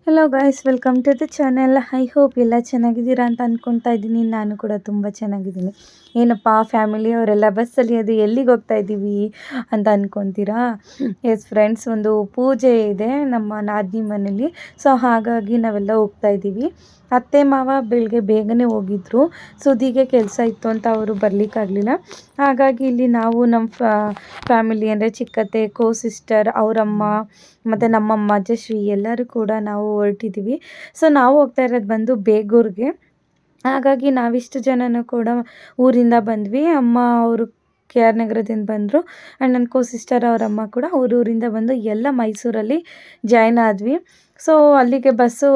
Hello guys, welcome to the channel. I hope ಎಲ್ಲ ಚೆನ್ನಾಗಿದ್ದೀರಾ ಅಂತ ಅಂದ್ಕೊತಾ ಇದ್ದೀನಿ. ನಾನು ಕೂಡ ತುಂಬ ಚೆನ್ನಾಗಿದ್ದೀನಿ. ಏನಪ್ಪ ಫ್ಯಾಮಿಲಿಯವರೆಲ್ಲ ಬಸ್ಸಲ್ಲಿ ಅದು ಎಲ್ಲಿಗೆ ಹೋಗ್ತಾ ಇದ್ದೀವಿ ಅಂತ ಅಂದ್ಕೊತೀರಾ? ಎಸ್ ಫ್ರೆಂಡ್ಸ್, ಒಂದು ಪೂಜೆ ಇದೆ ನಮ್ಮ ನಾದಿನಿ ಮನೇಲಿ. ಸೊ ಹಾಗಾಗಿ ನಾವೆಲ್ಲ ಹೋಗ್ತಾ ಇದ್ದೀವಿ. ಅತ್ತೆ ಮಾವ ಬೆಳಗ್ಗೆ ಬೇಗನೆ ಹೋಗಿದ್ರು. ಸುದಿಗೆ ಕೆಲಸ ಇತ್ತು ಅಂತ ಅವರು ಬರಲಿಕ್ಕಾಗಲಿಲ್ಲ. ಹಾಗಾಗಿ ಇಲ್ಲಿ ನಾವು ನಮ್ಮ ಫ್ಯಾಮಿಲಿ ಅಂದರೆ ಚಿಕ್ಕತ್ತೆ, ಕೋ ಸಿಸ್ಟರ್, ಅವರಮ್ಮ ಮತ್ತು ನಮ್ಮಮ್ಮ ಜಶ್ವಿ ಎಲ್ಲರೂ ಕೂಡ ನಾವು ಹೊರಟಿದ್ದೀವಿ. ಸೊ ನಾವು ಹೋಗ್ತಾ ಇರೋದು ಬಂದು ಬೇಗೂರಿಗೆ. ಹಾಗಾಗಿ ನಾವಿಷ್ಟು ಜನನೂ ಕೂಡ ಊರಿಂದ ಬಂದ್ವಿ. ಅಮ್ಮ ಅವರು ಕೆ ಆರ್ ನಗರದಿಂದ ಬಂದರು. ಆ್ಯಂಡ್ ನನ್ನ ಕೋ ಸಿಸ್ಟರ್ ಅವರಮ್ಮ ಕೂಡ ಊರಿಂದ ಬಂದು ಎಲ್ಲ ಮೈಸೂರಲ್ಲಿ ಜಾಯ್ನ್ ಆದ್ವಿ. ಸೊ ಅಲ್ಲಿಗೆ ಬಸ್ಸು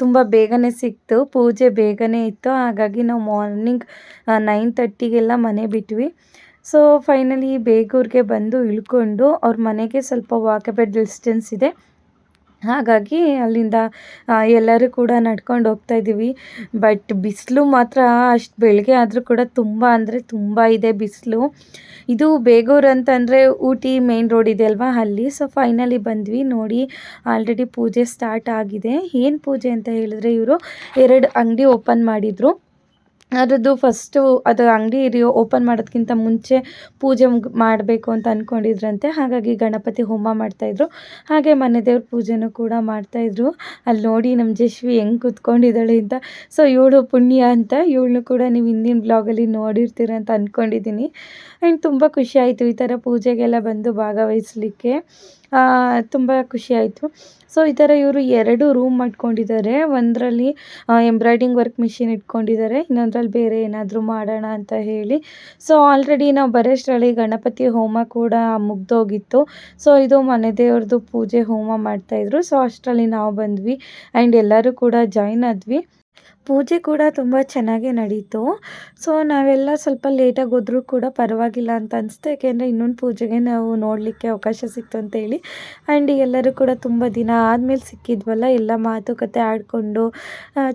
ತುಂಬ ಬೇಗನೆ ಸಿಕ್ತು. ಪೂಜೆ ಬೇಗನೆ ಇತ್ತು. ಹಾಗಾಗಿ ನಾವು ಮಾರ್ನಿಂಗ್ 9:30ಗೆಲ್ಲ ಮನೆ ಬಿಟ್ವಿ. ಸೊ ಫೈನಲಿ ಬೇಗೂರಿಗೆ ಬಂದು ಇಳ್ಕೊಂಡು ಅವ್ರ ಮನೆಗೆ ಸ್ವಲ್ಪ ವಾಕಬಲ್ ಡಿಸ್ಟೆನ್ಸ್ ಇದೆ. ಹಾಗಾಗಿ ಅಲ್ಲಿಂದ ಎಲ್ಲರೂ ಕೂಡ ನಡ್ಕೊಂಡು ಹೋಗ್ತಾ ಇದ್ದೀವಿ. ಬಟ್ ಬಿಸಿಲು ಮಾತ್ರ ಅಷ್ಟು ಬೆಳಗ್ಗೆ ಆದರೂ ಕೂಡ ತುಂಬ ಅಂದರೆ ತುಂಬ ಇದೆ ಬಿಸಿಲು. ಇದು ಬೇಗೂರು ಅಂತಂದರೆ ಊಟಿ ಮೇನ್ ರೋಡ್ ಇದೆ ಅಲ್ವಾ, ಅಲ್ಲಿ. ಸೊ ಫೈನಲಿ ಬಂದ್ವಿ. ನೋಡಿ, ಆಲ್ರೆಡಿ ಪೂಜೆ ಸ್ಟಾರ್ಟ್ ಆಗಿದೆ. ಏನು ಪೂಜೆ ಅಂತ ಹೇಳಿದ್ರೆ, ಇವರು 2 ಅಂಗಡಿ ಓಪನ್ ಮಾಡಿದರು. ಅದರದ್ದು ಫಸ್ಟು ಅದು ಅಂಗಡಿ ಓಪನ್ ಮಾಡೋದಕ್ಕಿಂತ ಮುಂಚೆ ಪೂಜೆ ಮಾಡಬೇಕು ಅಂತ ಅಂದ್ಕೊಂಡಿದ್ರಂತೆ. ಹಾಗಾಗಿ ಗಣಪತಿ ಹೋಮ ಮಾಡ್ತಾಯಿದ್ರು, ಹಾಗೆ ಮನೆ ದೇವ್ರ ಪೂಜೆನೂ ಕೂಡ ಮಾಡ್ತಾಯಿದ್ರು. ಅಲ್ಲಿ ನೋಡಿ ನಮ್ಮ ಜಶ್ವಿ ಹೆಂಗೆ ಕೂತ್ಕೊಂಡಿದ್ದಾಳೆ ಅಂತ. ಸೊ ಇವಳು ಪುಣ್ಯ ಅಂತ, ಇವಳನ್ನು ಕೂಡ ನೀವು ಹಿಂದಿನ ಬ್ಲಾಗಲ್ಲಿ ನೋಡಿರ್ತೀರ ಅಂತ ಅಂದ್ಕೊಂಡಿದ್ದೀನಿ. ಆ್ಯಂಡ್ ತುಂಬ ಖುಷಿ ಆಯಿತು ಈ ಥರ ಪೂಜೆಗೆಲ್ಲ ಬಂದು ಭಾಗವಹಿಸಲಿಕ್ಕೆ. ತುಂಬ ಖುಷಿಯಾಯಿತು. ಸೊ ಈ ಥರ ಇವರು 2 ರೂಮ್ ಮಾಡ್ಕೊಂಡಿದ್ದಾರೆ. ಒಂದರಲ್ಲಿ ಎಂಬ್ರಾಯ್ಡಿಂಗ್ ವರ್ಕ್ ಮಿಷಿನ್ ಇಟ್ಕೊಂಡಿದ್ದಾರೆ, ಇನ್ನೊಂದರಲ್ಲಿ ಬೇರೆ ಏನಾದರೂ ಮಾಡೋಣ ಅಂತ ಹೇಳಿ. ಸೊ ಆಲ್ರೆಡಿ ನಾವು ಬರೋಷ್ಟರಲ್ಲಿ ಗಣಪತಿ ಹೋಮ ಕೂಡ ಮುಗ್ದೋಗಿತ್ತು. ಸೊ ಇದು ಮನೆ ದೇವ್ರದ್ದು ಪೂಜೆ ಹೋಮ ಮಾಡ್ತಾಯಿದ್ರು. ಸೊ ಅಷ್ಟರಲ್ಲಿ ನಾವು ಬಂದ್ವಿ ಆ್ಯಂಡ್ ಎಲ್ಲರೂ ಕೂಡ ಜಾಯ್ನ್ ಆದ್ವಿ. ಪೂಜೆ ಕೂಡ ತುಂಬ ಚೆನ್ನಾಗೇ ನಡೀತು. ಸೊ ನಾವೆಲ್ಲ ಸ್ವಲ್ಪ ಲೇಟಾಗಿ ಹೋದರೂ ಕೂಡ ಪರವಾಗಿಲ್ಲ ಅಂತ ಅನಿಸ್ತು. ಯಾಕೆಂದರೆ ಇನ್ನೊಂದು ಪೂಜೆಗೆ ನಾವು ನೋಡಲಿಕ್ಕೆ ಅವಕಾಶ ಸಿಕ್ತು ಅಂತೇಳಿ. ಆ್ಯಂಡ್ ಎಲ್ಲರೂ ಕೂಡ ತುಂಬ ದಿನ ಆದಮೇಲೆ ಸಿಕ್ಕಿದ್ವಲ್ಲ, ಎಲ್ಲ ಮಾತುಕತೆ ಆಡಿಕೊಂಡು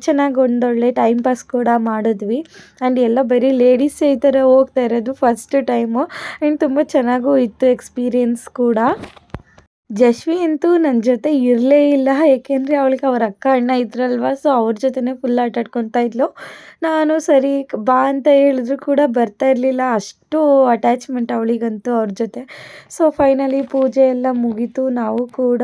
ಚೆನ್ನಾಗಿ ಒಂದೊಳ್ಳೆ ಟೈಮ್ ಪಾಸ್ ಕೂಡ ಮಾಡಿದ್ವಿ. ಆ್ಯಂಡ್ ಎಲ್ಲ ಬರೀ ಲೇಡೀಸೇ ಈ ಥರ ಹೋಗ್ತಾ ಇರೋದು ಫಸ್ಟ್ ಟೈಮು. ಆ್ಯಂಡ್ ತುಂಬ ಚೆನ್ನಾಗೂ ಇತ್ತು ಎಕ್ಸ್ಪೀರಿಯೆನ್ಸ್ ಕೂಡ. ಜಶ್ವಿ ಅಂತೂ ನನ್ನ ಜೊತೆ ಇರಲೇ ಇಲ್ಲ. ಏಕೆಂದರೆ ಅವಳಿಗೆ ಅವ್ರ ಅಕ್ಕ ಅಣ್ಣ ಇದ್ರಲ್ವ, ಸೊ ಅವ್ರ ಜೊತೆನೇ ಫುಲ್ ಆಟಾಡ್ಕೊತಾ ಇದ್ಲು. ನಾನು ಸರಿ ಬಾ ಅಂತ ಹೇಳಿದ್ರು ಕೂಡ ಬರ್ತಾ ಇರಲಿಲ್ಲ. ಅಷ್ಟು ಅಟ್ಯಾಚ್ಮೆಂಟ್ ಅವಳಿಗಂತೂ ಅವ್ರ ಜೊತೆ. ಸೊ ಫೈನಲಿ ಪೂಜೆ ಎಲ್ಲ ಮುಗೀತು. ನಾವು ಕೂಡ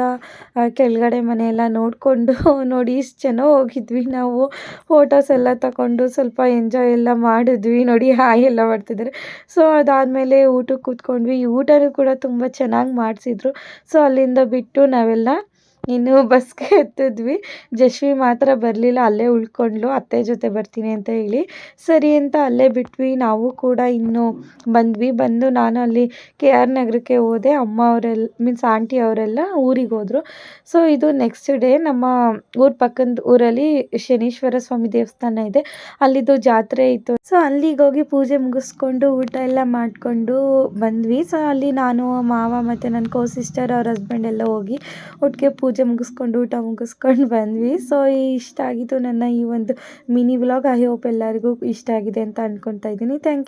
ಕೆಳಗಡೆ ಮನೆಯೆಲ್ಲ ನೋಡಿಕೊಂಡು ನೋಡಿ ಇಷ್ಟು ಜನ ಹೋಗಿದ್ವಿ ನಾವು. ಫೋಟೋಸ್ ಎಲ್ಲ ತಗೊಂಡು ಸ್ವಲ್ಪ ಎಂಜಾಯ್ ಎಲ್ಲ ಮಾಡಿದ್ವಿ. ನೋಡಿ ಹಾಯ್ ಎಲ್ಲ ಮಾಡ್ತಿದ್ದಾರೆ. ಸೊ ಅದಾದಮೇಲೆ ಊಟಕ್ಕೆ ಕೂತ್ಕೊಂಡ್ವಿ. ಊಟನೂ ಕೂಡ ತುಂಬ ಚೆನ್ನಾಗಿ ಮಾಡಿಸಿದ್ರು. ಸೊ ಅಲ್ಲಿಂದ ಬಿಟ್ಟು ನಾವೆಲ್ಲ ಇನ್ನು ಬಸ್ಗೆ ಹತ್ತಿದ್ವಿ. ಜಶ್ವಿ ಮಾತ್ರ ಬರಲಿಲ್ಲ, ಅಲ್ಲೇ ಉಳ್ಕೊಂಡ್ಲು, ಅತ್ತೆ ಜೊತೆ ಬರ್ತೀನಿ ಅಂತ ಹೇಳಿ. ಸರಿ ಅಂತ ಅಲ್ಲೇ ಬಿಟ್ವಿ. ನಾವು ಕೂಡ ಇನ್ನು ಬಂದು ನಾನು ಅಲ್ಲಿ ಕೆ ಆರ್ ನಗರಕ್ಕೆ ಹೋದೆ. ಅಮ್ಮ ಅವರೆಲ್ಲ ಮೀನ್ಸ್ ಆಂಟಿ ಅವರೆಲ್ಲ ಊರಿಗೆ ಹೋದರು. ಸೊ ಇದು ನೆಕ್ಸ್ಟ್ ಡೇ ನಮ್ಮ ಊರ ಪಕ್ಕದ ಊರಲ್ಲಿ ಶನೀಶ್ವರ ಸ್ವಾಮಿ ದೇವಸ್ಥಾನ ಇದೆ, ಅಲ್ಲಿದ್ದು ಜಾತ್ರೆ ಇತ್ತು. ಸೊ ಅಲ್ಲಿಗೆ ಹೋಗಿ ಪೂಜೆ ಮುಗಿಸ್ಕೊಂಡು ಊಟ ಎಲ್ಲ ಮಾಡಿಕೊಂಡು ಬಂದ್ವಿ. ಸೊ ಅಲ್ಲಿ ನಾನು, ಮಾವ ಮತ್ತು ನನ್ನ ಕೋ ಸಿಸ್ಟರ್, ಅವ್ರ ಹಸ್ಬೆಂಡ್ ಎಲ್ಲ ಹೋಗಿ ಒಟ್ಟಿಗೆ ಪೂಜೆ ಮುಗಿಸ್ಕೊಂಡು ಊಟ ಮುಗಿಸ್ಕೊಂಡು ಬಂದ್ವಿ. ಸೊ ಇಷ್ಟ ಆಗಿತ್ತು ನನ್ನ ಈ ಒಂದು ಮಿನಿ ವ್ಲಾಗ್. ಐ ಹೋಪ್ ಎಲ್ಲರಿಗೂ ಇಷ್ಟ ಆಗಿದೆ ಅಂತ ಅಂದ್ಕೊತಾ ಇದ್ದೀನಿ. Thank you.